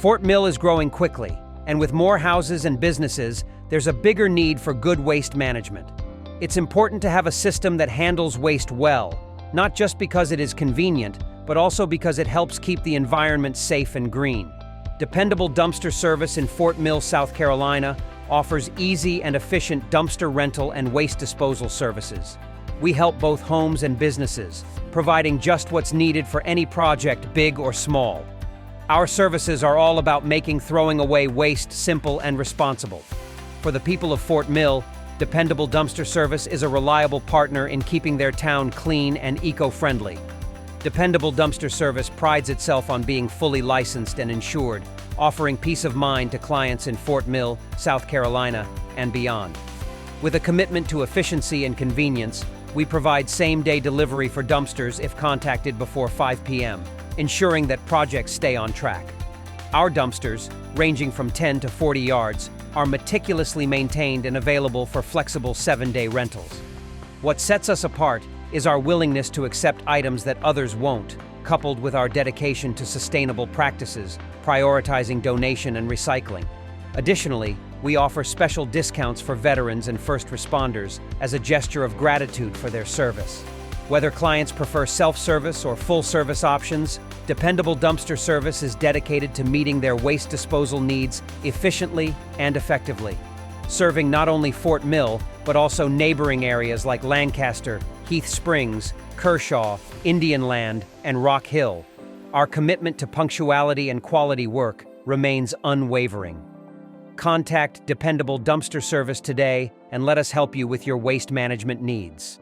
Fort Mill is growing quickly, and with more houses and businesses, there's a bigger need for good waste management. It's important to have a system that handles waste well, not just because it is convenient, but also because it helps keep the environment safe and green. Dependable Dumpster Service in Fort Mill, South Carolina, offers easy and efficient dumpster rental and waste disposal services. We help both homes and businesses, providing just what's needed for any project, big or small. Our services are all about making throwing away waste simple and responsible. For the people of Fort Mill, Dependable Dumpster Service is a reliable partner in keeping their town clean and eco-friendly. Dependable Dumpster Service prides itself on being fully licensed and insured, offering peace of mind to clients in Fort Mill, South Carolina, and beyond. With a commitment to efficiency and convenience, we provide same-day delivery for dumpsters if contacted before 5 p.m., ensuring that projects stay on track. Our dumpsters, ranging from 10 to 40 yards, are meticulously maintained and available for flexible 7-day rentals. What sets us apart is our willingness to accept items that others won't, coupled with our dedication to sustainable practices, prioritizing donation and recycling. Additionally, we offer special discounts for veterans and first responders as a gesture of gratitude for their service. Whether clients prefer self-service or full-service options, Dependable Dumpster Service is dedicated to meeting their waste disposal needs efficiently and effectively, serving not only Fort Mill, but also neighboring areas like Lancaster, Heath Springs, Kershaw, Indian Land, and Rock Hill. Our commitment to punctuality and quality work remains unwavering. Contact Dependable Dumpster Service today and let us help you with your waste management needs.